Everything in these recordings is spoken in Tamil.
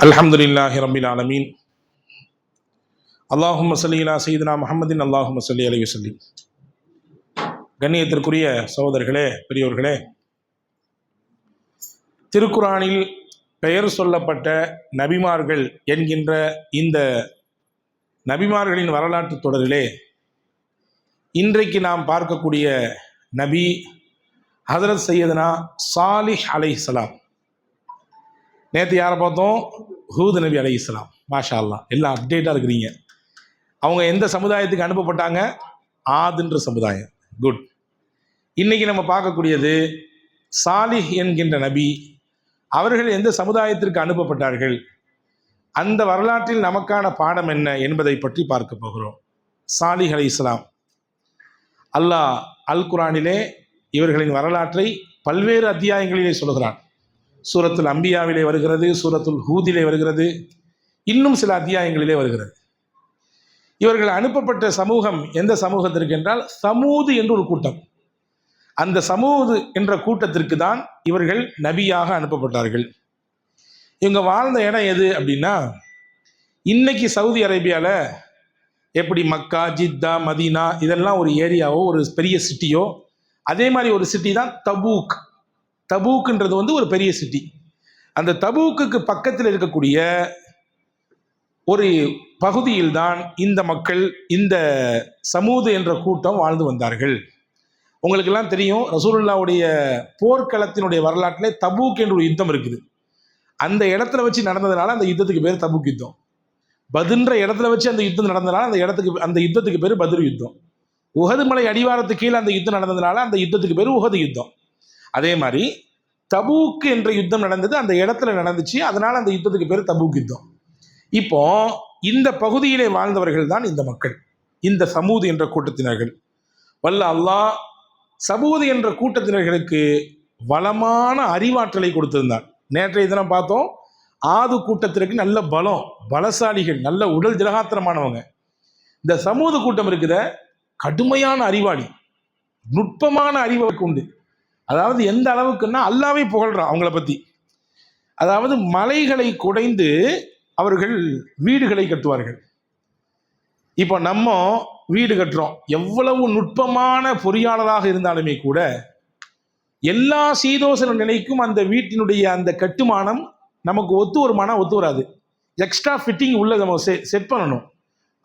அல்ஹம்துலில்லாஹி ரப்பில் ஆலமீன். அல்லாஹும்ம ஸல்லி அலா சய்யிதினா முஹம்மதின் அல்லாஹும்ம ஸல்லி அலைஹி வஸல்லிம். கண்ணியத்திற்குரிய சகோதரர்களே, பெரியோர்களே, திருக்குரானில் பெயர் சொல்லப்பட்ட நபிமார்கள் என்கின்ற இந்த நபிமார்களின் வரலாற்று தொடரிலே இன்றைக்கு நாம் பார்க்கக்கூடிய நபி ஹதரத் சையதுனா சாலிஹ் அலைஹிஸ்ஸலாம். நேற்று யாரை பார்த்தோம்? ஹூத் நபி அலைஹிஸ்ஸலாம். மாஷா அல்லாஹ், எல்லாம் அப்டேட்டாக இருக்கிறீங்க. அவங்க எந்த சமுதாயத்துக்கு அனுப்பப்பட்டாங்க? ஆதுன்ற சமுதாயம். குட். இன்னைக்கு நம்ம பார்க்கக்கூடியது சாலிஹ் என்கின்ற நபி. அவர்கள் எந்த சமுதாயத்திற்கு அனுப்பப்பட்டார்கள், அந்த வரலாற்றில் நமக்கான பாடம் என்ன என்பதை பற்றி பார்க்க போகிறோம். சாலிஹ் அலைஹிஸ்ஸலாம், அல்லாஹ் அல் குரானிலே இவர்களின் வரலாற்றை பல்வேறு அத்தியாயங்களிலே சொல்கிறான். சூரத்துல் அம்பியாவிலே வருகிறது, சூரத்துல் ஹூதிலே வருகிறது, இன்னும் சில அத்தியாயங்களிலே வருகிறது. இவர்கள் அனுப்பப்பட்ட சமூகம் எந்த சமூகத்திற்கு என்றால் சமூது என்று ஒரு கூட்டம். அந்த சமூது என்ற கூட்டத்திற்கு தான் இவர்கள் நபியாக அனுப்பப்பட்டார்கள். இவங்க வாழ்ந்த இடம் எது அப்படின்னா, இன்னைக்கு சவுதி அரேபியாவில் எப்படி மக்கா, ஜித்தா, மதீனா இதெல்லாம் ஒரு ஏரியாவோ ஒரு பெரிய சிட்டியோ, அதே மாதிரி ஒரு சிட்டி தான் தபூக். தபூக்குன்றது ஒரு பெரிய சிட்டி. அந்த தபூக்குக்கு பக்கத்தில் இருக்கக்கூடிய ஒரு பகுதியில் தான் இந்த மக்கள், இந்த சமூது என்ற கூட்டம் வாழ்ந்து வந்தார்கள். உங்களுக்கெல்லாம் தெரியும், ரசூலுல்லாவுடைய போர்க்களத்தினுடைய வரலாற்றிலே தபூக் என்ற ஒரு யுத்தம் இருக்குது. அந்த இடத்துல வச்சு நடந்ததுனால அந்த யுத்தத்துக்கு பேர் தபூக் யுத்தம். பதுன்ற இடத்துல வச்சு அந்த யுத்தம் நடந்ததுனால அந்த யுத்தத்துக்கு பேர் பத்ர் யுத்தம். உஹது மலை அடிவாரத்துக்கு கீழே அந்த யுத்தம் நடந்ததுனால அந்த யுத்தத்துக்கு பேர் உஹது யுத்தம். அதே மாதிரி தபூக் என்ற யுத்தம் நடந்தது, அந்த இடத்துல நடந்துச்சு, அதனால அந்த யுத்தத்துக்கு பேர் தபூக் யுத்தம். இப்போ இந்த பகுதியிலே வாழ்ந்தவர்கள் தான் இந்த மக்கள், இந்த சமூது என்ற கூட்டத்தினர்கள். வல்ல அல்லாஹ் சமூது என்ற கூட்டத்தினர்களுக்கு வளமான அறிவாற்றலை கொடுத்திருந்தார். நேற்றைய தினம் பார்த்தோம், ஆது கூட்டத்திற்கு நல்ல பலம், பலசாலிகள், நல்ல உடல் திலகாத்திரமானவங்க. இந்த சமூது கூட்டம் இருக்குத கடுமையான அறிவாளி, நுட்பமான அறிவை உண்டு. அதாவது எந்த அளவுக்குன்னா அல்லாவே புகழ்றான் அவங்கள பத்தி. அதாவது மலைகளை குடைந்து அவர்கள் வீடுகளை கட்டுவார்கள். இப்போ நம்ம வீடு கட்டுறோம், எவ்வளவு நுட்பமான பொறியாளராக இருந்தாலுமே கூட எல்லா சீதோசன நிலைக்கும் அந்த வீட்டினுடைய அந்த கட்டுமானம் நமக்கு ஒத்து வராது. எக்ஸ்ட்ரா ஃபிட்டிங் உள்ள நம்ம செட் பண்ணணும்.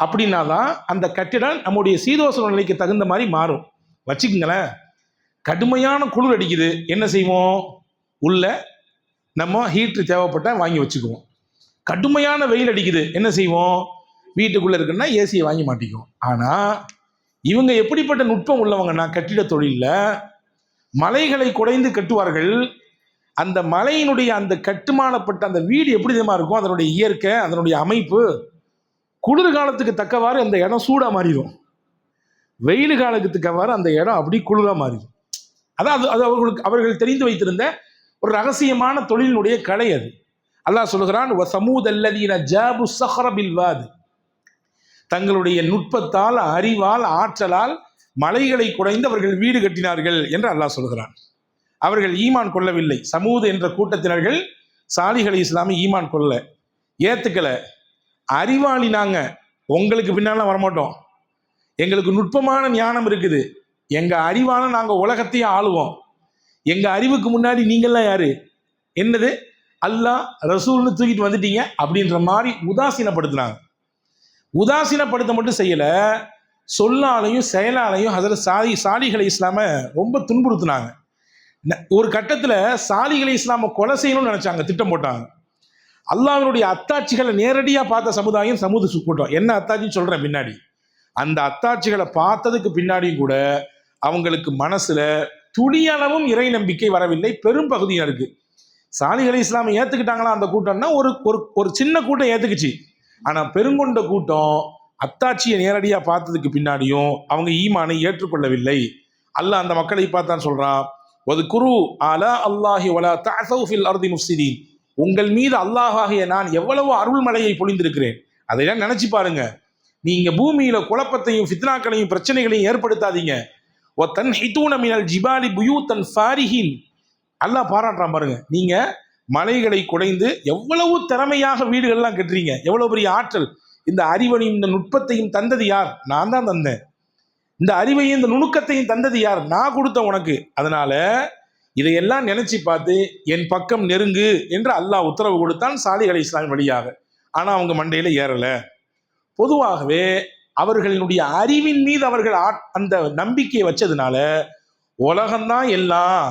அப்படின்னா தான் அந்த கட்டிடம் நம்முடைய சீதோசன நிலைக்கு தகுந்த மாதிரி மாறும். வச்சுக்கோங்களேன், கடுமையான குளிர் அடிக்குது, என்ன செய்வோம்? உள்ள நம்ம ஹீட்ரு தேவைப்பட்டால் வாங்கி வச்சுக்குவோம். கடுமையான வெயில் அடிக்குது, என்ன செய்வோம்? வீட்டுக்குள்ளே இருக்குன்னா ஏசியை வாங்கி மாட்டிக்குவோம். ஆனால் இவங்க எப்படிப்பட்ட நுட்பம் உள்ளவங்கன்னா, கட்டிட தொழிலில் மலைகளை குடைந்து கட்டுவார்கள். அந்த மலையினுடைய அந்த கட்டுமானப்பட்ட அந்த வீடு எப்படி தெரியுமா இருக்கும்? அதனுடைய இயற்கை, அதனுடைய அமைப்பு, குளிர் காலத்துக்கு தக்கவாறு அந்த இடம் சூடாக மாறிடும், வெயில் காலத்துக்கு தக்கவாறு அந்த இடம் அப்படி குளிராக மாறிடும். அதான் அது அவர்கள் தெரிந்து வைத்திருந்த ஒரு ரகசியமான தொழிலினுடைய கலை அது. அல்லாஹ் சொல்லுகிறான், தங்களுடைய நுட்பத்தால், அறிவால், ஆற்றலால் மலைகளை குடைந்து அவர்கள் வீடு கட்டினார்கள் என்று அல்லாஹ் சொல்கிறான். அவர்கள் ஈமான் கொள்ளவில்லை. சமூது என்ற கூட்டத்தினர்கள் சாலிஹ் அலைஹிஸ்ஸலாம் ஈமான் கொள்ள ஏத்துக்கல. அறிவாளி நாங்க, உங்களுக்கு பின்னால வரமாட்டோம், எங்களுக்கு நுட்பமான ஞானம் இருக்குது, எங்க அறிவால நாங்க உலகத்தையே ஆளுவோம், எங்க அறிவுக்கு முன்னாடி நீங்கள்லாம் யாரு, என்னது அல்லாஹ் ரசூல்னு தூக்கிட்டு வந்துட்டீங்க அப்படின்ற மாதிரி உதாசீனப்படுத்தினாங்க. உதாசீனப்படுத்த மட்டும் செய்யல, சொல்லாலையும் செயலாலையும் ஹஜ்ரத் சாலிஹ் அலைஹிஸ்ஸலாமை ரொம்ப துன்புறுத்தினாங்க. ஒரு கட்டத்தில் சாலிஹ் அலைஹிஸ்ஸலாமை கொலை செய்யணும்னு நினைச்சாங்க, திட்டம் போட்டாங்க. அல்லாஹ்வினுடைய அத்தாட்சிகளை நேரடியாக பார்த்த சமுதாயம் சமூது கூட்டம். என்ன அத்தாட்சின்னு சொல்றேன் பின்னாடி. அந்த அத்தாட்சிகளை பார்த்ததுக்கு பின்னாடியும் கூட அவங்களுக்கு மனசுல துளியளவும் இறை நம்பிக்கை வரவில்லை. பெரும் பகுதியினருக்கு சாலிஹ் அலைஹிஸ்ஸலாமை ஏத்துக்கிட்டாங்களா அந்த கூட்டம்னா ஒரு சின்ன கூட்டம் ஏத்துக்குச்சு. ஆனா பெருங்கொண்ட கூட்டம் அத்தாட்சியை நேரடியாக பார்த்ததுக்கு பின்னாடியும் அவங்க ஈமானை ஏற்றுக்கொள்ளவில்லை. அல்லாஹ் அந்த மக்களை பார்த்தான் சொல்றான், வதுகுரு அலா அல்லாஹி வலா தஅஸவு ஃபில் அர்தி முஃப்ஸிதீன். உங்கள் மீது அல்லாஹாகிய நான் எவ்வளவு அருள்மழையை பொழிந்திருக்கிறேன், அதையெல்லாம் நினைச்சு பாருங்க. நீங்க பூமியில குழப்பத்தையும் ஃபித்னாக்களையும் பிரச்சனைகளையும் ஏற்படுத்தாதீங்க. ஒத்தன் ஹிதூன மினல் ஜிபாலி புயூத்தன் ஃபாரிஹின். அல்லாஹ் பாராட்டுறான் பாருங்க. நீங்க மலைகளை குடைந்து எவ்வளவு திறமையாக வீடுகள்லாம் கட்டுறீங்க, எவ்வளவு பெரிய ஆற்றல். இந்த அறிவையும் இந்த நுட்பத்தையும் தந்தது யார்? நான் தான் தந்தேன். இந்த அறிவையும் இந்த நுணுக்கத்தையும் தந்தது யார்? நான் கொடுத்த உனக்கு. அதனால இதையெல்லாம் நினைச்சு பார்த்து என் பக்கம் நெருங்கு என்று அல்லாஹ் உத்தரவு கொடுத்தான் சாலிஹ் அலைஹிஸ்ஸலாம் வழியாக. ஆனா அவங்க மண்டையில ஏறல. பொதுவாகவே அவர்களினுடைய அறிவின் மீது அவர்கள் அந்த நம்பிக்கையை வச்சதுனால உலகம்தான் எல்லாம்,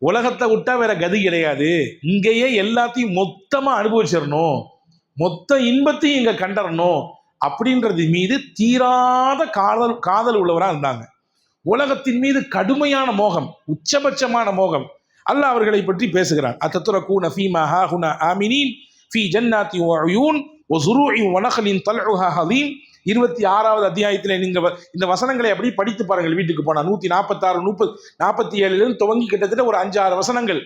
உலகத்தை விட்டா வேற கதி கிடையாது, இங்கேயே எல்லாத்தையும் மொத்தமா அனுபவிச்சிடணும், மொத்த இன்பத்தையும் இங்க கண்டறணும் அப்படின்றது மீது தீராத காதல் உள்ளவரா இருந்தாங்க. உலகத்தின் மீது கடுமையான மோகம், உச்சபட்சமான மோகம். அல்லாஹ் அவர்களை பற்றி பேசுகிறான். அத்தத்துரகூன ஃபீமா ஹாஹுனா ஆமினீன் ஃபீ ஜன்னாத்தி வஉயூன் வஸுரூஇன் வநഖலின் தல்உஹா ஹதீம். 26வது அத்தியாயத்தில் நீங்க இந்த வசனங்களை அப்படி படித்து பாருங்கள் வீட்டுக்கு போனா. 146 47 துவங்கி கிட்டத்தட்ட ஒரு 5-6 வசனங்கள்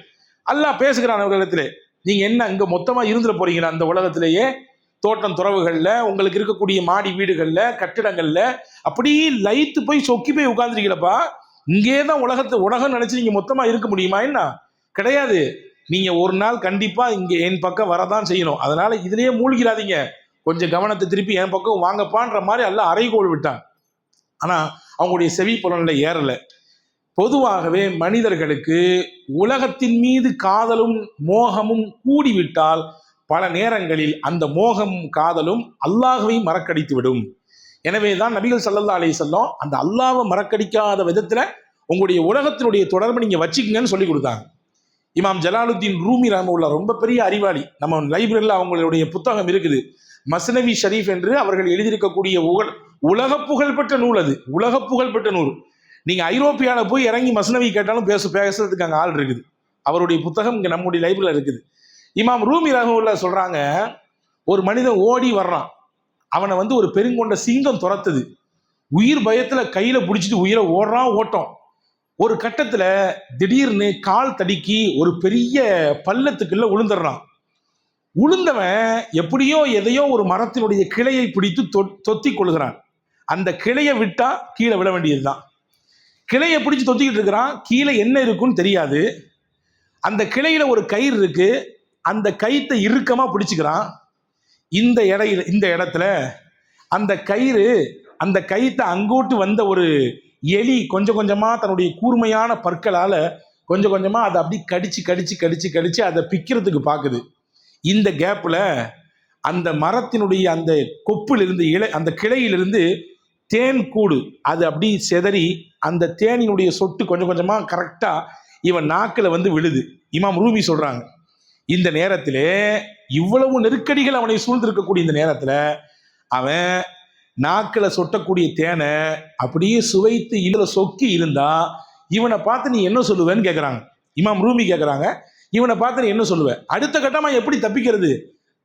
அல்லாஹ் பேசுகிறான் அவர்களிடத்திலே. நீங்க என்ன இங்க மொத்தமா இருந்துட போறீங்களா? அந்த உலகத்திலேயே தோட்டம் துறவுகள்ல, உங்களுக்கு இருக்கக்கூடிய மாடி வீடுகள்ல, கட்டிடங்கள்ல அப்படியே லைத்து போய் சொக்கி போய் உட்கார்ந்துருக்கீங்களப்பா. இங்கே தான் உலகம் நினைச்சு நீங்க மொத்தமா இருக்க முடியுமா? என்ன கிடையாது. நீங்க ஒரு நாள் கண்டிப்பா இங்க என் பக்கம் வரதான் செய்யணும். அதனால இதுலயே மூழ்கிறாதீங்க, கொஞ்சம் கவனத்தை திருப்பி என் பக்கம் வாங்கப்பான்ற மாதிரி எல்லாம் அறைகோள் விட்டான். ஆனா அவங்களுடைய செவி புலன்ல ஏறல. பொதுவாகவே மனிதர்களுக்கு உலகத்தின் மீது காதலும் மோகமும் கூடிவிட்டால் பல நேரங்களில் அந்த மோகமும் காதலும் அல்லாஹ்வை மறக்கடித்து விடும். எனவே தான் நபிகள் ஸல்லல்லாஹு அலைஹி வஸல்லம் அந்த அல்லாஹ்வை மறக்கடிக்காத விதத்துல உங்களுடைய உலகத்தினுடைய தொடர்பை நீங்க வச்சுக்கங்கன்னு சொல்லி கொடுத்தாங்க. இமாம் ஜலாலுத்தீன் ரூமி ரஹ்மத்துல்லாஹ் ரொம்ப பெரிய அறிவாளி. நம்ம லைப்ரரியில் அவங்களுடைய புத்தகம் இருக்குது, மஸ்னவி ஷரீஃப் என்று அவர்கள் எழுதியிருக்கக்கூடிய உலக புகழ்பெற்ற நூல். அது உலக புகழ்பெற்ற நூல். நீங்க ஐரோப்பியால போய் இறங்கி மஸ்னவி கேட்டாலும் பேசுறதுக்கு அங்கே ஆள் இருக்குது. அவருடைய புத்தகம் இங்க நம்முடைய லைப்ரரியில் இருக்குது. இமாம் ரூமி ரஹ்மத்துல்லாஹ் சொல்றாங்க, ஒரு மனிதன் ஓடி வர்றான், அவனை ஒரு பெருங்கொண்ட சிங்கம் துரத்துது. உயிர் பயத்துல கையில பிடிச்சிட்டு உயிரை ஓடுறான் ஓட்டம். ஒரு கட்டத்துல திடீர்னு கால் தடுக்கி ஒரு பெரிய பள்ளத்துக்குள்ள உளுந்துடுறான். உளுந்தவன் எப்படியோ எதையோ ஒரு மரத்தினுடைய கிளையை பிடித்து தொத்தி கொள்கிறான். அந்த கிளையை விட்டா கீழே விழ வேண்டியதுதான். கிளையை பிடிச்சு தொத்திக்கிட்டு இருக்கிறான், கீழே என்ன இருக்குன்னு தெரியாது. அந்த கிளையில ஒரு கயிறு இருக்கு, அந்த கயித்தை இறுக்கமா பிடிச்சுக்கிறான். இந்த இடத்துல அந்த கயித்தை அங்கோட்டு வந்த ஒரு எலி கொஞ்சம் கொஞ்சமா தன்னுடைய கூர்மையான பற்களால கொஞ்சம் கொஞ்சமா அதை அப்படி கடிச்சு அதை பிக்கிறதுக்கு பார்க்குது. இந்த கேப்ல அந்த மரத்தினுடைய அந்த கொப்பிலிருந்து அந்த கிளையிலிருந்து தேன் கூடு அது அப்படி செதறி அந்த தேனினுடைய சொட்டு கொஞ்சம் கொஞ்சமா கரெக்டா இவன் நாக்கில் விழுது. இமாம் ரூமி சொல்றாங்க, இந்த நேரத்திலே இவ்வளவு நெருக்கடிகள் அவனை சூழ்ந்திருக்கக்கூடிய இந்த நேரத்துல அவன் நாக்கில் சொட்டக்கூடிய தேனை அப்படியே சுவைத்து இதுல சொக்கி இருந்தா இவனை பார்த்து நீ என்ன சொல்லுவேன்னு கேட்குறாங்க. இமாம் ரூமி கேட்குறாங்க, இவனை பார்த்து நீ என்ன சொல்லுவ? அடுத்த கட்டமா எப்படி தப்பிக்கிறது?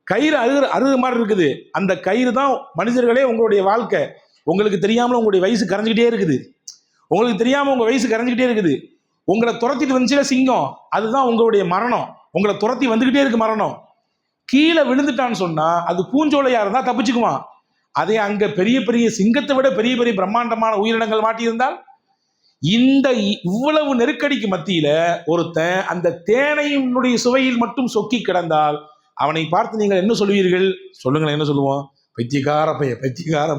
கயிறு அழுகு மாதிரி இருக்குது. அந்த கயிறு தான் மனிதர்களே உங்களுடைய வாழ்க்கை. உங்களுக்கு தெரியாமல் உங்களுடைய வயசு கரைஞ்சிக்கிட்டே இருக்குது. உங்களுக்கு தெரியாம உங்க வயசு கரைஞ்சிக்கிட்டே இருக்குது. உங்களை துரத்திட்டு வந்துச்சுல சிங்கம், அதுதான் உங்களுடைய மரணம். உங்களை துரத்தி வந்துகிட்டே இருக்கு மரணம். கீழே விழுந்துட்டான்னு சொன்னா அது பூஞ்சோலையா இருந்தா தப்பிச்சுக்குவான். அதே அங்க பெரிய பெரிய சிங்கத்தை விட பெரிய பெரிய பிரம்மாண்டமான உயிரினங்கள் மாட்டியிருந்தால், இந்த இவ்வளவு நெருக்கடிக்கு மத்தியில ஒருத்தன் அந்த தேனையினுடைய சுவையில் மட்டும் சொக்கி கிடந்தால் அவனை பார்த்து நீங்கள் என்ன சொல்வீர்கள்? சொல்லுங்களேன், என்ன சொல்லுவோம்? பைத்தியக்கார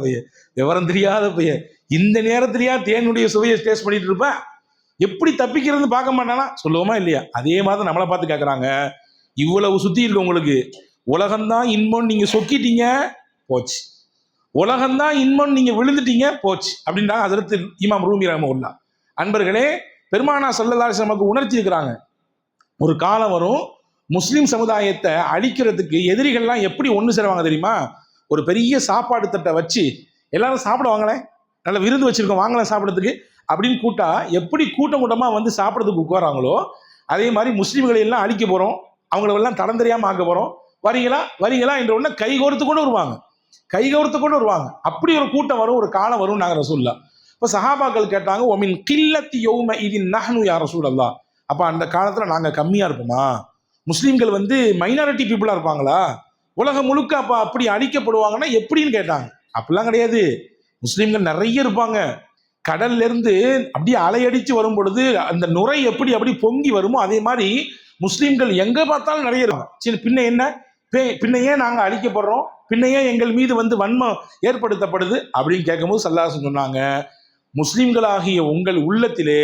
பைய, விவரம் தெரியாத பைய, இந்த நேரத்திலேயா தேனுடைய சுவையை டேஸ்ட் பண்ணிட்டு இருப்ப, எப்படி தப்பிக்கிறது பார்க்க மாட்டானா? சொல்லுவோமா இல்லையா? அதே மாதிரி நம்மளை பார்த்து கேட்குறாங்க, இவ்வளவு சுத்தி இருக்கு உங்களுக்கு, உலகம்தான் இன்பம், நீங்க சொக்கிட்டீங்க போச்சு, உலகம்தான் இன்பம், நீங்க விழுந்துட்டீங்க போச்சு அப்படின்னா ஹஜ்ரத் இமாம் ரூமி ரஹ்மத்துல்லாஹ். அன்பர்களே, பெருமானா ஸல்லல்லாஹு அலைஹி வஸல்லம் நமக்கு உணர்த்தி இருக்கிறாங்க, ஒரு காலம் வரும் முஸ்லிம் சமுதாயத்தை அழிக்கிறதுக்கு எதிரிகள்லாம் எப்படி ஒன்று சேருவாங்க தெரியுமா? ஒரு பெரிய சாப்பாடு தட்டை வச்சு எல்லாரும் சாப்பிடுவாங்களே, நல்ல விருந்து வச்சிருக்கோம் வாங்கலாம் சாப்பிட்றதுக்கு அப்படின்னு கூட்டா எப்படி கூட்டமா சாப்பிட்றதுக்கு உட்காராங்களோ அதே மாதிரி முஸ்லீம்களை எல்லாம் அழிக்க போறோம், அவங்களெல்லாம் தடம் தெரியாம ஆக்க போறோம், வரீங்களா என்ற உடனே கைகோர்த்து கொண்டு வருவாங்க. அப்படி ஒரு கூட்டம் வரும், ஒரு காலம் வரும் நாங்கள் ரசூலுல்லாஹ். இப்போ சஹாபாக்கள் கேட்டாங்க, ஒமின் கில்லத்தி யௌம இதின் நஹ்னு யா ரசூலல்லாஹ். அப்போ அந்த காலத்தில் நாங்கள் கம்மியாக இருப்போமா? முஸ்லீம்கள் மைனாரிட்டி பீப்புளாக இருப்பாங்களா? உலகம் முழுக்க அப்போ அப்படி அழிக்கப்படுவாங்கன்னா எப்படின்னு கேட்டாங்க. அப்படிலாம் கிடையாது, முஸ்லீம்கள் நிறைய இருப்பாங்க, கடல்ல இருந்து அப்படியே அலையடிச்சு வரும் பொழுது அந்த நுரை அப்படி பொங்கி வருமோ அதே மாதிரி முஸ்லிம்கள் எங்க பார்த்தாலும் நிறைய இருக்காங்க. சரி, பின்ன என்ன, பின்ன ஏன் நாங்க அழிக்கப்படுறோம், பின்ன ஏன் எங்கள் மீது வன்மம் ஏற்படுத்தப்படுது அப்படின்னு கேட்கும்போது ஸல்லல்லாஹு அலைஹி வஸல்லம் சொன்னாங்க, முஸ்லிம்களாகிய உங்கள் உள்ளத்திலே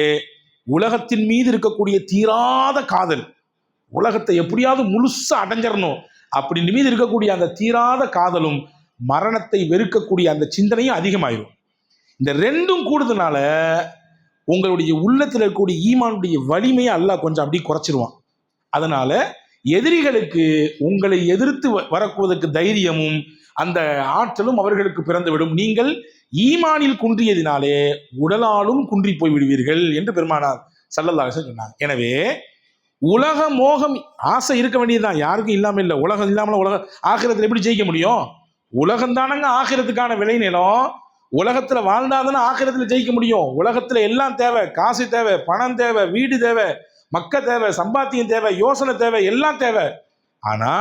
உலகத்தின் மீது இருக்கக்கூடிய தீராத காதல், உலகத்தை எப்படியாவது முழுசா அடைஞ்சிடணும் அப்படின்னு மீது இருக்கக்கூடிய அந்த தீராத காதலும் மரணத்தை வெறுக்கக்கூடிய அந்த சிந்தனையும் அதிகமாயிரும். இந்த ரெண்டும் கூடுதனால உங்களுடைய உள்ளத்தில் இருக்கக்கூடிய ஈமானுடைய வலிமையை அல்லாஹ் கொஞ்சம் அப்படி குறைச்சிருவான். அதனால எதிரிகளுக்கு உங்களை எதிர்த்து வரக்குவதற்கு தைரியமும் அந்த ஆற்றலும் அவர்களுக்கு பிறந்துவிடும். நீங்கள் ஈமானில் குன்றியதினாலே உடலாலும் குன்றி போய் விடுவீர்கள் என்று பெருமானார் ஸல்லல்லாஹு அலைஹி வஸல்லம் சொன்னாங்க. எனவே உலக மோகம் ஆசை இருக்க வேண்டியதுதான், யாருக்கும் இல்லாம இல்லை. உலகம் இல்லாமல் ஆகிரத்தில் எப்படி ஜெயிக்க முடியும்? உலகம் தானங்க ஆகிரத்துக்கான விளைநிலம். உலகத்துல வாழ்ந்தாதானே ஆகிரத்துல ஜெயிக்க முடியும். உலகத்துல எல்லாம் தேவை, காசு தேவை, பணம் தேவை, வீடு தேவை, மக்க தேவை, சம்பாத்தியம் தேவை, யோசனை தேவை, எல்லாம் தேவை. ஆனா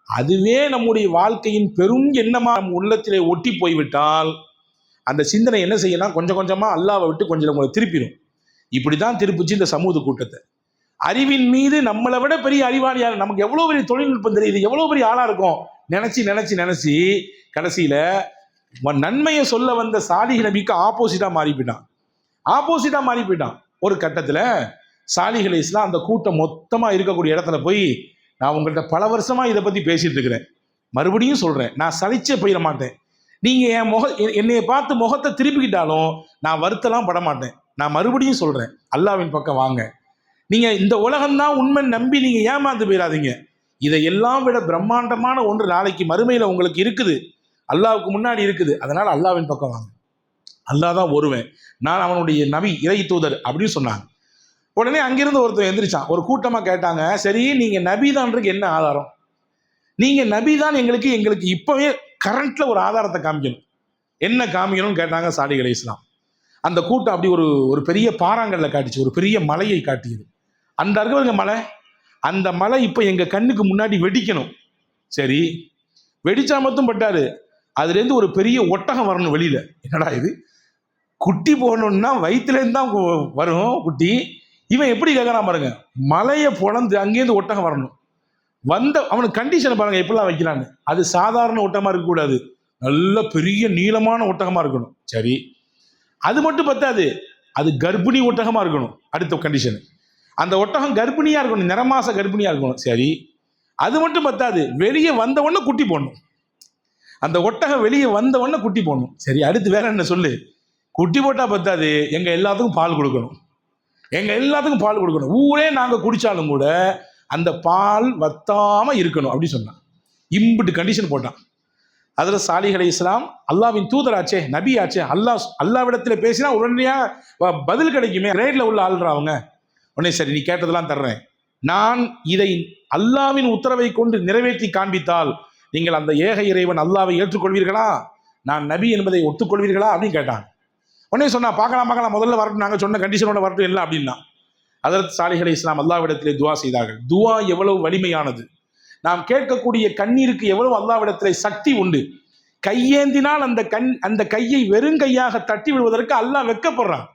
அதுவே நம்முடைய வாழ்க்கையின் பெரும் எண்ணமா நம் உள்ளத்திலே ஒட்டி போய்விட்டால் அந்த சிந்தனை என்ன செய்யணும், கொஞ்சம் கொஞ்சமா அல்லாவை விட்டு கொஞ்சம் உங்களை திருப்பிடும். இப்படிதான் திருப்பிச்சு இந்த சமூக கூட்டத்தை. அறிவின் மீது நம்மளை விட பெரிய அறிவாளியார், நமக்கு எவ்வளவு பெரிய தொழில்நுட்பம் தெரியுது, எவ்வளவு பெரிய ஆளா இருக்கும் நினைச்சு நினைச்சு நினைச்சு கடைசியில நன்மையை சொல்ல வந்த சாலிஹ் நபிக்கு ஆப்போசிட்டா மாறி போயிட்டான். ஒரு கட்டத்துல சாலிஹ் அலைஹிஸ்ஸலாம் அந்த கூட்டம் மொத்தமா இருக்கக்கூடிய இடத்துல போய், நான் உங்கள்கிட்ட பல வருஷமா இதை பத்தி பேசிட்டு இருக்கிறேன், மறுபடியும் சொல்றேன், நான் சலிச்சே போயிட மாட்டேன். நீங்க என் என்னைய பார்த்து முகத்தை திருப்பிக்கிட்டாலும் நான் வருத்தலாம் பட மாட்டேன். நான் மறுபடியும் சொல்றேன், அல்லாஹ்வின் பக்கம் வாங்க. நீங்க இந்த உலகம்தான் உண்மை நம்பி நீங்க ஏமாந்து போயிடாதீங்க. இதையெல்லாம் விட பிரம்மாண்டமான ஒன்று நாளைக்கு மறுமையில உங்களுக்கு இருக்குது, அல்லாஹ்வுக்கு முன்னாடி இருக்குது. அதனால அல்லாஹ்வின் பக்கம் வாங்க, அல்லாஹ் தான் ஒருவன், நான் அவனுடைய நபி, இறை தூதர் அப்படின்னு சொன்னாங்க. உடனே அங்கிருந்து ஒருத்தர் எந்திரிச்சான். ஒரு கூட்டமா கேட்டாங்க, சரி நீங்க நபிதான்றதுக்கு என்ன ஆதாரம்? நீங்க நபிதான் எங்களுக்கு இப்பவே கரண்ட்ல ஒரு ஆதாரத்தை காமிக்கணும். என்ன காமிக்கணும்னு கேட்டாங்க சாலிஹ் அலைஹிஸ்ஸலாம். அந்த கூட்டம் அப்படி ஒரு பெரிய பாறாங்கல்ல காட்டுச்சு, ஒரு பெரிய மலையை காட்டியது. அந்த இருக்கிற மலை, அந்த மலை இப்ப எங்க கண்ணுக்கு முன்னாடி வெடிக்கணும். சரி, வெடிச்சா மட்டும் பட்டாரு, அதுல இருந்து ஒரு பெரிய ஒட்டகம் வரணும் வெளியில. என்னடா இது, குட்டி போடணும்னா வயிற்றுல இருந்து தான் வரும் குட்டி. இவன் எப்படி கேட்கறான் பாருங்க, மலையை பொழந்து அங்கேருந்து ஒட்டகம் வரணும். அவனுக்கு கண்டிஷனை பாருங்க எப்படிலாம் வைக்கிறாங்க. அது சாதாரண ஒட்டகமா இருக்கக்கூடாது, நல்ல பெரிய நீளமான ஒட்டகமா இருக்கணும். சரி, அது மட்டும் பத்தாது, அது கர்ப்பிணி ஒட்டகமா இருக்கணும். அடுத்த கண்டிஷன், அந்த ஒட்டகம் கர்ப்பிணியா இருக்கணும், நிறமாச கர்ப்பிணியா இருக்கணும். சரி, அது மட்டும் பத்தாது, வெளியே வந்த உடனே குட்டி போடணும். அந்த ஒட்டகம் வெளியே வந்த உடனே குட்டி போடணும். சரி, அடுத்து வேற என்ன சொல்லு, குட்டி போட்டா பத்தாது, எங்க எல்லாத்துக்கும் பால் கொடுக்கணும். ஊரே நாங்க குடிச்சாலும் கூட அந்த பால் வத்தாம இருக்கணும் அப்படி சொன்னான். இம்புட்டு கண்டிஷன் போட்டான். அதில் சாலிஹ் அலைஹிஸ்ஸலாம் அல்லாஹ்வின் தூதராச்சே, நபி ஆச்சே, அல்லாஹ்விடத்துல பேசினா உடனடியா பதில் கிடைக்குமே, கிரேட்ல உள்ள ஆள்றா அவங்க. உடனே சரி, நீ கேட்டதெல்லாம் தர்றேன், நான் இதை அல்லாஹ்வின் உத்தரவை கொண்டு நிறைவேற்றி காண்பித்தால் நீங்கள் அந்த ஏக இறைவன் அல்லாஹ்வை ஏற்றுக்கொள்வீர்களா, நான் நபி என்பதை ஒத்துக்கொள்வீர்களா அப்படின்னு கேட்டான். உடனே சொன்னா, பார்க்கலாம், முதல்ல வரட்டும், நாங்கள் சொன்ன கண்டிஷனோட வரட்டும் இல்லை அப்படின்னா. ஹஜ்ரத் சாலிஹ் அலைஹிஸ்ஸலாம் அல்லாஹ்விடத்திலே துவா செய்தார்கள். துவா எவ்வளவு வலிமையானது, நாம் கேட்கக்கூடிய கண்ணீருக்கு எவ்வளவு அல்லாஹ்விடத்திலே சக்தி உண்டு. கையேந்தினால் அந்த கையை வெறுங்கையாக தட்டி விடுவதற்கு அல்லாஹ் வெட்கப்படுறான்.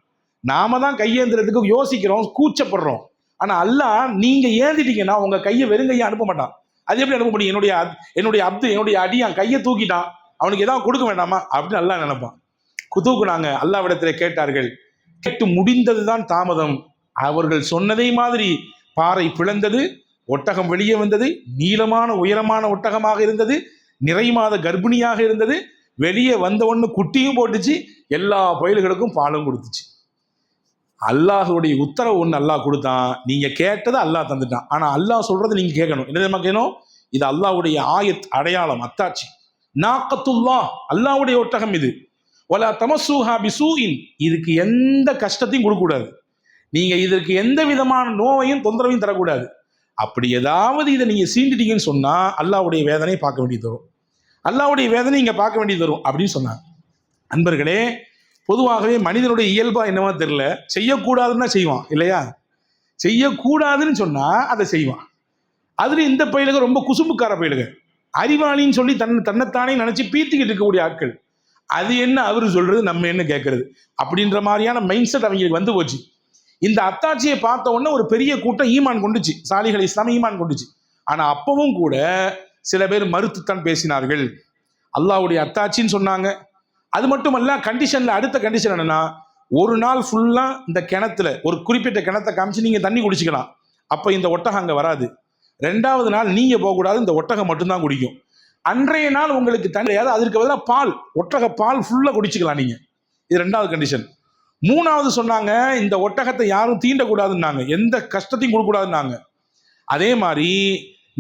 நாம தான் கையேந்திரத்துக்கு யோசிக்கிறோம், கூச்சப்படுறோம். ஆனா அல்லாஹ், நீங்க ஏந்திட்டீங்கன்னா உங்க கையை வெறுங்கையா அனுப்ப மாட்டான். அது எப்படி அனுப்ப முடியும்? என்னுடைய அடியான் கையை தூக்கிட்டான், அவனுக்கு ஏதாவது கொடுக்க வேண்டாமா அப்படின்னு அல்லாஹ் நினைப்பான். தூக்குனாங்க, அல்லாஹ்விடத்திலே கேட்டார்கள். கேட்டு முடிந்ததுதான் தாமதம். அவர்கள் சொன்னதை மாதிரி பாறை பிளந்தது, ஒட்டகம் வெளியே வந்தது, நீளமான உயரமான ஒட்டகமாக இருந்தது, நிறைமாத கர்ப்பிணியாக இருந்தது. வெளியே வந்த ஒன்று குட்டியும் போட்டுச்சு, எல்லா பயல்களுக்கும் பாலும் கொடுத்துச்சு. அல்லாஹுடைய உத்தரவு ஒன்று அல்லாஹ் கொடுத்தான், நீங்க கேட்டதை அல்லாஹ் தந்துட்டான். ஆனா அல்லாஹ் சொல்றது நீங்க கேட்கணும். என்ன தெரியுமா கேட்கணும்? இது அல்லாஹ்வுடைய ஆயத், அடையாளம், அத்தாட்சி. நாக்கத்துல்லாஹ், அல்லாஹ்வுடைய ஒட்டகம் இது. வலா தமஸ்ஸூஹா பிஸூஇன், இதுக்கு எந்த கஷ்டத்தையும் கொடுக்கக்கூடாது, நீங்க இதற்கு எந்த விதமான நோவையும் தொந்தரவையும் தரக்கூடாது. அப்படி ஏதாவது இதை நீங்க சீண்டிட்டீங்கன்னு சொன்னா அல்லாஹ்வுடைய வேதனையை பார்க்க வேண்டியது வரும், அல்லாஹ்வுடைய வேதனை இங்க பார்க்க வேண்டியது வரும் அப்படின்னு சொன்னாங்க. அன்பர்களே, பொதுவாகவே மனிதனுடைய இயல்பா என்னவா தெரியல, செய்யக்கூடாதுன்னா செய்வான் இல்லையா? செய்யக்கூடாதுன்னு சொன்னா அதை செய்வான். அதுல இந்த பயிலுக ரொம்ப குசும்புக்கார பயிலுக, அறிவாளின்னு சொல்லி தன்னைத்தானே நினைச்சு பீத்திக்கிட்டு இருக்கக்கூடிய ஆட்கள். அது என்ன அவரு சொல்றது, நம்ம என்ன கேட்கறது அப்படின்ற மாதிரியான மைண்ட் செட் அவங்களுக்கு வந்து போச்சு. இந்த அத்தாட்சியை பார்த்த உடனே ஒரு பெரிய கூட்டம் ஈமான் கொண்டுச்சு, சாலிஹ் இஸ்லாம் ஈமான் கொண்டுச்சு. ஆனா அப்பவும் கூட சில பேர் மறுத்துத்தான் பேசினார்கள். அல்லாஹ்வுடைய அத்தாட்சின்னு சொன்னாங்க. அது மட்டுமல்ல, கண்டிஷன்ல அடுத்த கண்டிஷன் என்னன்னா, ஒரு நாள் ஃபுல்லா இந்த கிணத்துல ஒரு குறிப்பிட்ட கிணத்தை காமிச்சு நீங்க தண்ணி குடிச்சுக்கலாம், அப்ப இந்த ஒட்டகம் அங்க வராது. 2வது நாள் நீங்க போகக்கூடாது, இந்த ஒட்டகம் மட்டும்தான் குடிக்கும். அன்றைய நாள் உங்களுக்கு தண்ணி கிடையாது, அதற்கு பதிலாக பால், ஒட்டக பால் ஃபுல்லா குடிச்சுக்கலாம் நீங்க. இது 2வது கண்டிஷன். 3வது சொன்னாங்க, இந்த ஒட்டகத்தை யாரும் தீண்டக்கூடாதுன்னாங்க, எந்த கஷ்டத்தையும் கொடுக்கக்கூடாதுன்னாங்க. அதே மாதிரி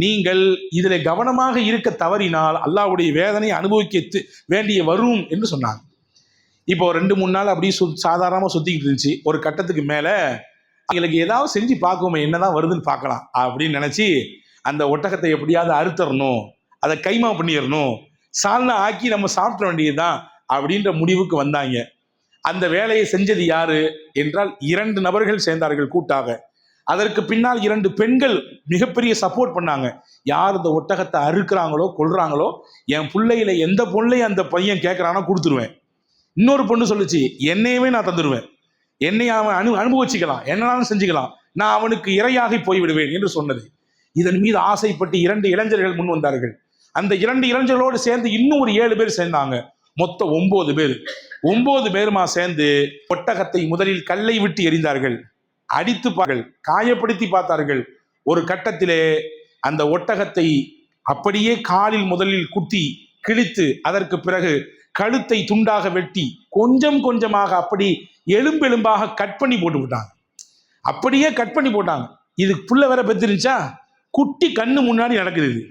நீங்கள் இதில் கவனமாக இருக்க தவறினால் அல்லாஹ்வுடைய வேதனை அனுபவிக்க வேண்டிய வரும் என்று சொன்னாங்க. இப்போ 2-3 நாள் அப்படியே சாதாரணமாக சுத்திக்கிட்டு இருந்துச்சு. ஒரு கட்டத்துக்கு மேலே எங்களுக்கு ஏதாவது செஞ்சு பார்க்குமே, என்னதான் வருதுன்னு பார்க்கலாம் அப்படின்னு நினைச்சு அந்த ஒட்டகத்தை எப்படியாவது அறுத்தரணும், அதை கைமா பண்ணிடணும், சால்னா ஆக்கி நம்ம சாப்பிட வேண்டியதுதான் அப்படின்ற முடிவுக்கு வந்தாங்க. அந்த வேலையை செஞ்சது யாரு என்றால் 2 நபர்கள் சேர்ந்தார்கள் கூட்டாக. அதற்கு பின்னால் 2 பெண்கள் மிகப்பெரிய சப்போர்ட் பண்ணாங்க. யார் இந்த ஒட்டகத்தை அறுக்கிறாங்களோ கொல்றாங்களோ, என் பிள்ளையில எந்த பொண்ணையும் அந்த பையன் கேட்கறானோ கொடுத்துருவேன். இன்னொரு பொண்ணு சொல்லுச்சு, என்னையவே நான் தந்துடுவேன், என்னை அவன் அனுபவிச்சுக்கலாம், என்னனாலும் செஞ்சுக்கலாம், நான் அவனுக்கு இரையாகி போய்விடுவேன் என்று சொன்னது. இதன் மீது ஆசைப்பட்டு 2 இளைஞர்கள் முன் வந்தார்கள். அந்த 2 இளைஞர்களோடு சேர்ந்து இன்னும் ஒரு 7 பேர் சேர்ந்தாங்க. மொத்தம் 9 பேர். 9 பேருமா சேர்ந்து ஒட்டகத்தை முதலில் கல்லை விட்டு எறிந்தார்கள், அடித்து காயப்படுத்தி பார்த்தார்கள். ஒரு கட்டத்திலே அந்த ஒட்டகத்தை அப்படியே காலில் முதலில் குத்தி கிழித்து, அதற்கு பிறகு கழுத்தை துண்டாக வெட்டி கொஞ்சம் கொஞ்சமாக அப்படி எலும்பெலும்பாக கட் பண்ணி போட்டு விட்டாங்க. அப்படியே கட் பண்ணி போட்டாங்க. இது புள்ள வேற பெத்திருந்துச்சா, குட்டி கண்ணு முன்னாடி நடக்குது. இது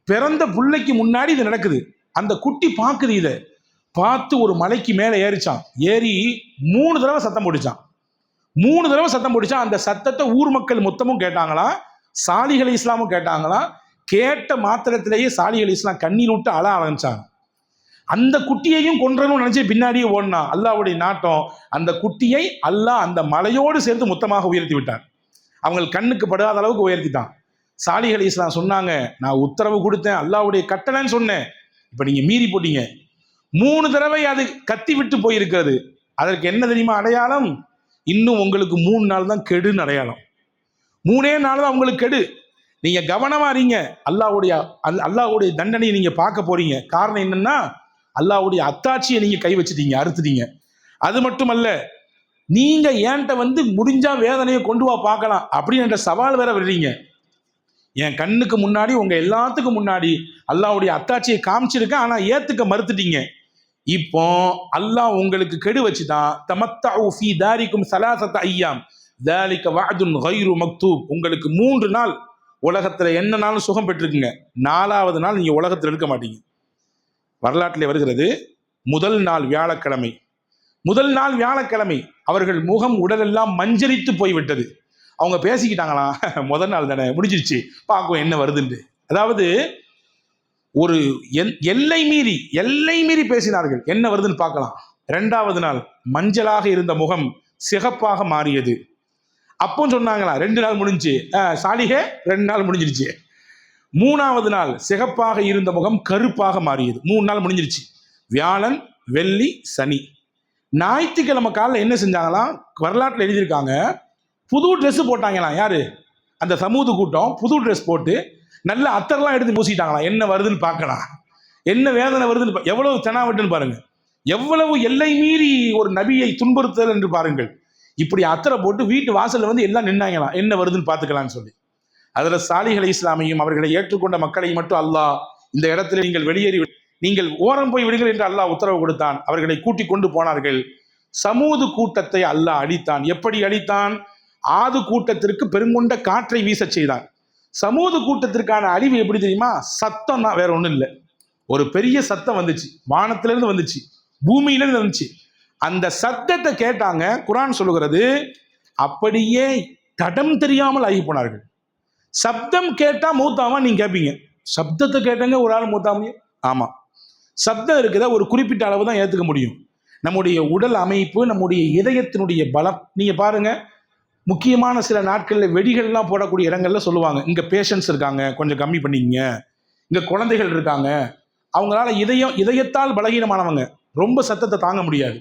பிறந்த புள்ளைக்கு முன்னாடி இது நடக்குது. அந்த குட்டி பார்க்குது. இதை பார்த்து ஒரு மலைக்கு மேலே ஏறிச்சான். ஏறி 3 தடவை சத்தம் போட்டுச்சான். 3 தடவை சத்தம் போட்டுச்சான். அந்த சத்தத்தை ஊர் மக்கள் மொத்தமும் கேட்டாங்களாம், சாலிஹ் இஸ்லாமும் கேட்டாங்களாம். கேட்ட மாத்திரத்திலேயே சாலிஹ் இஸ்லாம் கண்ணீர் விட்டு அழ ஆரம்பிச்சாங்க. அந்த குட்டியையும் கொன்றணும்னு நினைச்சு பின்னாடியே ஓடினா. அல்லாஹ்வுடைய நாட்டம், அந்த குட்டியை அல்லாஹ் அந்த மலையோடு சேர்த்து மொத்தமாக உயர்த்தி விட்டான். அவங்க கண்ணுக்கு படாத அளவுக்கு உயர்த்திட்டான். சாலிஹ் இஸ்லாம் சொன்னாங்க, நான் உத்தரவு கொடுத்தேன், அல்லாஹ்வுடைய கட்டளைன்னு சொன்னேன், இப்ப நீங்க மீறி போட்டீங்க. 3 தடவை அது கத்தி விட்டு போயிருக்கிறது. அதற்கு என்ன தெரியுமா அடையாளம்? இன்னும் உங்களுக்கு 3 நாள் தான் கெடுன்னு அடையாளம். 3 நாள் தான் உங்களுக்கு கெடு. நீங்க கவனமா இருங்க. அல்லாஹ்வுடைய தண்டனையை நீங்க பார்க்க போறீங்க. காரணம் என்னன்னா, அல்லாஹ்வுடைய அத்தாட்சியை நீங்க கை வச்சுட்டீங்க, அறுத்துட்டீங்க. அது மட்டுமல்ல, நீங்க ஏன்ட்ட முடிஞ்சா வேதனையை கொண்டு வா பார்க்கலாம் அப்படின்னு என்ற சவால் வேற விடுறீங்க. என் கண்ணுக்கு முன்னாடி உங்க எல்லாத்துக்கும் முன்னாடி அல்லாஹ்வுடைய அத்தாட்சியை காமிச்சிருக்கேன், ஆனா ஏத்துக்க மறுத்துட்டீங்க. இப்போ அல்லாஹ் உங்களுக்கு கெடு வச்சுதான், தமத்தஉ ஃபீ தாரிக்கும் ஸலாஸத அய்யாம் ذلك وعد غير مكتوب. உங்களுக்கு 3 நாள் உலகத்துல என்ன நாளும் சுகம் பெற்றிருக்குங்க. 4வது நாள் நீங்க உலகத்தில் இருக்க மாட்டீங்க. வரலாற்றில் வருகிறது, முதல் நாள் வியாழக்கிழமை அவர்கள் முகம் உடலெல்லாம் மஞ்சரித்து போய்விட்டது. அவங்க பேசிக்கிட்டாங்களாம், முதல் நாள் தானே முடிஞ்சிருச்சு, பார்க்கும் என்ன வருதுன்னு. அதாவது ஒரு எல்லை மீறி பேசினார்கள், என்ன வருதுன்னு பார்க்கலாம். 2வது நாள் மஞ்சளாக இருந்த முகம் சிகப்பாக மாறியது. அப்போ சொன்னாங்களா 2 நாள் முடிஞ்சு, சாலிஹே 2 நாள் முடிஞ்சிருச்சு. 3வது நாள் சிகப்பாக இருந்த முகம் கருப்பாக மாறியது. 3 நாள் முடிஞ்சிருச்சு. வியாழன், வெள்ளி, சனி, ஞாயிற்றுக்கிழமை காலையில் என்ன செஞ்சாங்களாம், வரலாற்றில் எழுதியிருக்காங்க, புது ட்ரெஸ் போட்டாங்களாம். யாரு? அந்த சமூக கூட்டம் புது ட்ரெஸ் போட்டு நல்ல அத்தர்லாம் எடுத்து பூசிட்டாங்களாம். என்ன வருதுன்னு பார்க்கலாம், என்ன வேதனை வருதுன்னு, எவ்வளவு தெனாவட்டுன்னு பாருங்க, எவ்வளவு எல்லை மீறி ஒரு நபியை துன்புறுத்தல் என்று பாருங்கள். இப்படி அத்தரை போட்டு வீட்டு வாசல்ல எல்லாம் நின்னாங்களாம், என்ன வருதுன்னு பார்த்துக்கலான்னு சொல்லி. அதில் சாலிஹ் இஸ்லாமையும் அவர்களை ஏற்றுக்கொண்ட மக்களை மட்டும் அல்லாஹ் இந்த இடத்துல நீங்கள் ஓரம் போய் விடுங்கள் என்று அல்லாஹ் உத்தரவு கொடுத்தான். அவர்களை கூட்டிக் கொண்டு போனார்கள். சமூது கூட்டத்தை அல்லாஹ் அழித்தான். எப்படி அழித்தான்? ஆது கூட்டத்திற்கு பெருங்கொண்ட காற்றை வீச செய்தான். சமூது கூட்டத்திற்கான அழிவு எப்படி தெரியுமா? சத்தம் தான், வேற ஒண்ணும் இல்லை. ஒரு பெரிய சத்தம் வந்துச்சு, வானத்திலிருந்து வந்துச்சு, பூமியிலிருந்து வந்துச்சு. அந்த சத்தத்தை கேட்டாங்க. குர்ஆன் சொல்லுகிறது, அப்படியே தடம் தெரியாமல் ஆகி போனார்கள். சப்தம் கேட்டா மூத்தாமா நீங்க கேட்பீங்க, சப்தத்தை கேட்டாங்க ஒரு ஆள் மூத்தாமையே. ஆமா, சப்தம் இருக்குதா ஒரு குறிப்பிட்ட அளவு தான் ஏத்துக்க முடியும். நம்முடைய உடல் அமைப்பு, நம்முடைய இதயத்தினுடைய பலம், நீங்க பாருங்க, முக்கியமான சில நாட்களில் வெடிகள்லாம் போடக்கூடிய இடங்கள்ல சொல்லுவாங்க, இங்க பேஷண்ட்ஸ் இருக்காங்க, கொஞ்சம் கம்மி பண்ணிக்கங்க, இங்க குழந்தைகள் இருக்காங்க, அவங்களால இதயத்தால் பலகீனமானவங்க, ரொம்ப சத்தத்தை தாங்க முடியாது.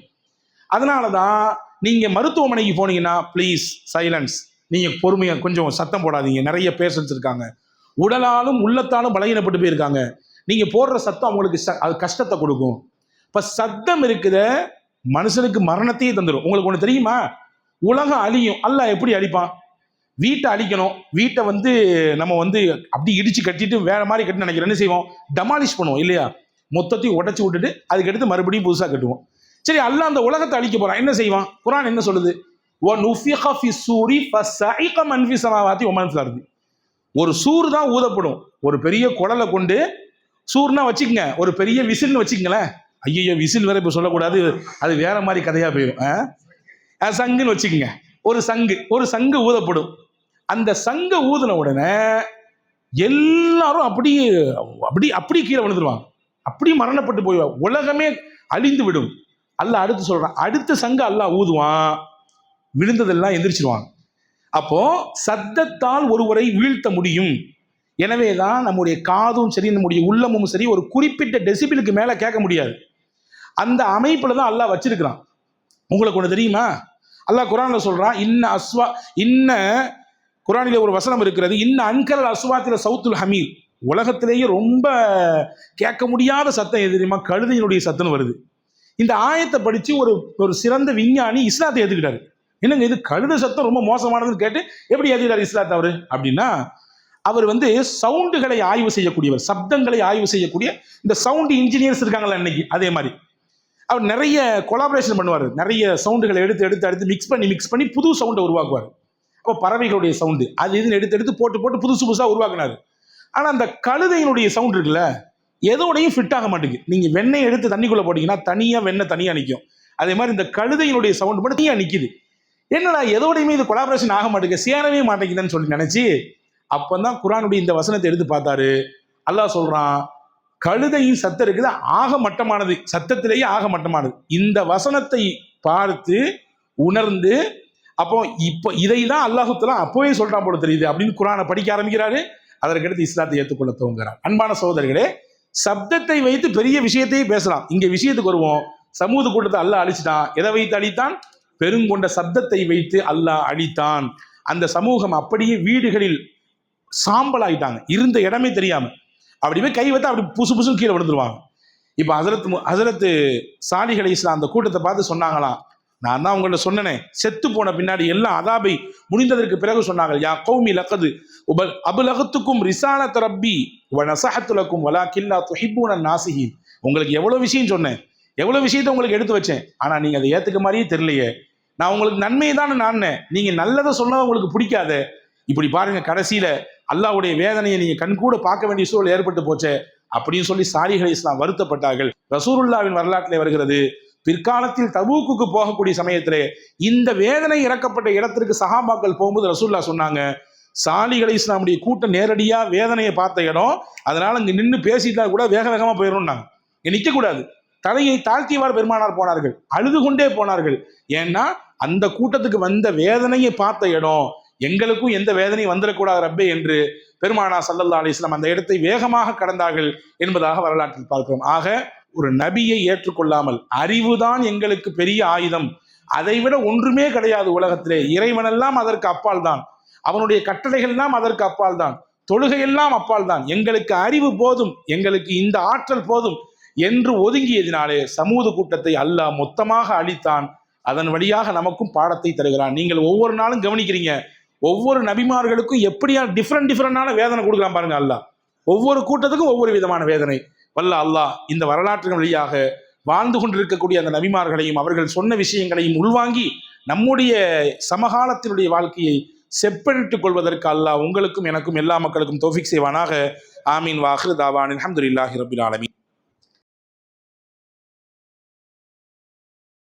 அதனால தான் நீங்கள் மருத்துவமனைக்கு போனீங்கன்னா ப்ளீஸ் சைலன்ஸ், நீங்கள் பொறுமையாக கொஞ்சம் சத்தம் போடாதீங்க. நிறைய பேஷண்ட்ஸ் இருக்காங்க, உடலாலும் உள்ளத்தாலும் பலகீனப்பட்டு போயிருக்காங்க. நீங்கள் போடுற சத்தம் அவங்களுக்கு அது கஷ்டத்தை கொடுக்கும். இப்போ சத்தம் இருக்குத மனுஷனுக்கு மரணத்தையே தந்துடும். உங்களுக்கு ஒன்று தெரியுமா? உலகம் அழியும், அல்லாஹ் எப்படி அழிப்பான்? வீட்டை அழிக்கணும், வீட்டை நம்ம அப்படி இடிச்சு கட்டிட்டு வேற மாதிரி கட்டி நினைக்கிறோம். என்ன செய்வோம்? டமாலிஷ் பண்ணுவோம் இல்லையா? மொத்தத்தையும் உடைச்சு விட்டுட்டு அதுக்கடுத்து மறுபடியும் புதுசாக கட்டுவோம். சரி, அல்லாஹ் அந்த உலகத்தை அழிக்க போறான், என்ன செய்வான்? குர்ஆன் என்ன சொல்லுது? ஒரு சூர் தான் ஊதப்படும். ஒரு பெரிய குடலை கொண்டு சூர்னா வச்சுக்கங்க, ஒரு பெரிய விசில்னு வச்சுக்கங்களேன். ஐயோ, விசில் வேற இப்ப சொல்லக்கூடாது, அது வேற மாதிரி கதையா போயிடும். சங்குன்னு வச்சுக்கோங்க, ஒரு சங்கு ஊதப்படும். அந்த சங்க ஊதின உடனே எல்லாரும் அப்படி கீழே விழுந்துருவாங்க, அப்படி மரணப்பட்டு போயிடுவாங்க, உலகமே அழிந்து விடும். அல்லாஹ் அடுத்து சொல்றான், அடுத்த சங்க அல்லாஹ் ஊதுவான், விழுந்ததெல்லாம் எந்திரிச்சிருவாங்க. அப்போ சத்தத்தால் ஒருவரை வீழ்த்த முடியும். எனவேதான் நம்முடைய காதும் சரி, நம்முடைய உள்ளமும் சரி, ஒரு குறிப்பிட்ட டெசிபிலுக்கு மேல கேட்க முடியாது. அந்த அமைப்புல தான் அல்லாஹ் வச்சிருக்கிறான். உங்களுக்கு ஒன்று தெரியுமா? அல்லாஹ் குர்ஆன்ல சொல்றான், இன்ன குர்ஆனிலே ஒரு வசனம் இருக்கிறது, இன்ன அன்கல் அஸ்வாத்தில சவுத்துல் ஹமீர். உலகத்திலேயே ரொம்ப கேட்க முடியாத சத்தம் எது தெரியுமா? கழுதையினுடைய சத்தம் வருது. இந்த ஆயத்தை படிச்சு ஒரு சிறந்த விஞ்ஞானி இஸ்லாத்தை ஏத்துக்கிட்டாரு. என்னங்க இது கழுதை சத்தம் ரொம்ப மோசமானதுன்னு கேட்டு எப்படி ஏத்துக்கிட்டாரு இஸ்லாத்தை அவரு? அப்படின்னா, அவர் சவுண்டுகளை ஆய்வு செய்யக்கூடியவர், சப்தங்களை ஆய்வு செய்யக்கூடிய இந்த சவுண்ட் இன்ஜினியர்ஸ் இருக்காங்களா இன்னைக்கு, அதே மாதிரி அவர் நிறைய கொலாபரேஷன் பண்ணுவார். நிறைய சவுண்டுகளை எடுத்து மிக்ஸ் பண்ணி புது சவுண்டை உருவாக்குவார். அப்போ பறவைகளுடைய சவுண்டு அது இதுன்னு எடுத்து போட்டு புதுசாக உருவாக்குனாரு. ஆனால் அந்த கழுதையினுடைய சவுண்ட் இருக்குல்ல, எதோடையும் ஃபிட் ஆக மாட்டேங்குது. நீங்கள் வெண்ணெய் எடுத்து தண்ணிக்குள்ளே போட்டிங்கன்னா தனியாக வெண்ணெய் தனியாக நிற்கும். அதே மாதிரி இந்த கழுதையினுடைய சவுண்ட் மட்டும் தனியாக நிற்கிது. என்னடா எதோடையுமே இது கொலாபரேஷன் ஆக மாட்டேங்குது, சேரவே மாட்டேங்குதுன்னு சொல்லி நினச்சி அப்போ தான் குர்ஆனுடைய இந்த வசனத்தை எடுத்து பார்த்தாரு. அல்லாஹ் சொல்கிறான், கழுதையின் சத்தம் இருக்குது ஆக மட்டமானது, சத்தத்திலேயே ஆக மட்டமானது. இந்த வசனத்தை பார்த்து உணர்ந்து அப்போ இப்போ இதை தான் அல்லாஹ் தஆலா அப்போவே சொல்றான் போல தெரியுது அப்படின்னு குர்ஆனை படிக்க ஆரம்பிக்கிறாரு. அதற்கடுத்து இஸ்லாத்தை ஏற்றுக்கொள்ள துவங்குறார். அன்பான சகோதரர்களே, சப்தத்தை வைத்து பெரிய விஷயத்தையே பேசலாம். இங்க விஷயத்துக்கு வருவோம். சமூக கூட்டத்தை அல்லாஹ் அழிச்சிட்டான். எதை வைத்து அழித்தான்? பெருங்கொண்ட சப்தத்தை வைத்து அல்லாஹ் அழித்தான். அந்த சமூகம் அப்படியே வீடுகளில் சாம்பல் ஆயிட்டாங்க, இருந்த இடமே தெரியாம அப்படியே கை வைத்து அப்படி புசு கீழே விழுந்துருவாங்க. இப்போ ஹசரத்து சாலிஹ் அலைஹிஸ்ஸலாம் அந்த கூட்டத்தை பார்த்து சொன்னாங்களாம், நான் தான் உங்கள்ட்ட சொன்னனே, செத்து போன பின்னாடி எல்லாம் அதாபை முடிந்ததற்கு பிறகு சொன்னாங்க, யா கௌமி லகது அபுலகத்துக்கும் ரிசாலத் ரப்பி வ நஸஹத்து லக்கும் வலாக்கின் லா துஹிப்பூன நாசிஹீன். உங்களுக்கு எவ்வளவு விஷயம் சொன்னேன், எவ்வளவு விஷயத்தை உங்களுக்கு எடுத்து வச்சேன், ஆனா நீங்க அதை ஏத்துக்க மாதிரியே தெரியலையே. நான் உங்களுக்கு நன்மையை தானே நானேன், நீங்க நல்லதை சொன்னதை உங்களுக்கு பிடிக்காத. இப்படி பாருங்க, கடைசியில அல்லாஹ்வுடைய வேதனையை நீங்க கண்கூட பார்க்க வேண்டிய சூழல் ஏற்பட்டு போச்சே அப்படின்னு சொல்லி சாலிஹ் அலைஹிஸ்ஸலாம் வருத்தப்பட்டார்கள். ரசூலுல்லாஹ்வின் வரலாற்றிலே வருகிறது, பிற்காலத்தில் தபூக்குக்கு போகக்கூடிய சமயத்திலே இந்த வேதனை இறக்கப்பட்ட இடத்திற்கு சஹாபாக்கள் போகும்போது ரசூலுல்லாஹ் சொன்னாங்க, சாலிஹ் அலைஹிஸ்ஸலாமுடைய கூட்டம் நேரடியா வேதனையை பார்த்த இடம், அதனால இங்க நின்று பேசிட்டா கூட வேகமா போயிடும்னாங்க. இங்க நிக்க கூடாது. தலையை தாழ்த்தியவாறு பெருமானார் போனார்கள், அழுது கொண்டே போனார்கள். ஏன்னா அந்த கூட்டத்துக்கு வந்த வேதனையை பார்த்த இடம், எங்களுக்கும் எந்த வேதனையும் வந்துடக்கூடாது ரப்பே என்று பெருமானார் ஸல்லல்லாஹு அலைஹி வஸல்லம் அந்த இடத்தை வேகமாக கடந்தார்கள் என்பதாக வரலாற்றில் பார்க்கிறோம். ஆக ஒரு நபியை ஏற்றுக்கொள்ளாமல், அறிவுதான் எங்களுக்கு பெரிய ஆயுதம், அதைவிட ஒன்றுமே கிடையாது உலகத்திலே, இறைவனெல்லாம் அதற்கு அப்பால் தான், அவனுடைய கட்டளைகள் எல்லாம் அதற்கு அப்பால் தான், தொழுகையெல்லாம் அப்பால் தான், எங்களுக்கு அறிவு போதும், எங்களுக்கு இந்த ஆற்றல் போதும் என்று ஒதுங்கியதினாலே சமூக கூட்டத்தை அல்லாஹ் மொத்தமாக அழித்தான். அதன் வழியாக நமக்கும் பாடத்தை தருகிறான். நீங்கள் ஒவ்வொரு நாளும் கவனிக்கிறீங்க, ஒவ்வொரு நபிமார்களுக்கும் எப்படியா டிஃப்ரெண்டான வேதனை கொடுக்குறான் பாருங்க அல்லாஹ். ஒவ்வொரு கூட்டத்துக்கும் ஒவ்வொரு விதமான வேதனை. வல்ல அல்லாஹ் இந்த வரலாற்றின் வழியாக வாழ்ந்து கொண்டிருக்கக்கூடிய அந்த நபிமார்களையும் அவர்கள் சொன்ன விஷயங்களையும் உள்வாங்கி நம்முடைய சமகாலத்தினுடைய வாழ்க்கையை செப்பனிட்டுக் கொள்வதற்கு அல்லாஹ் உங்களுக்கும் எனக்கும் எல்லா மக்களுக்கும் தௌஃபீக் செய்வானாக. ஆமீன். வாஹிரு தாவானில் அல்ஹம்துலில்லாஹி ரப்பில் ஆலமீன்.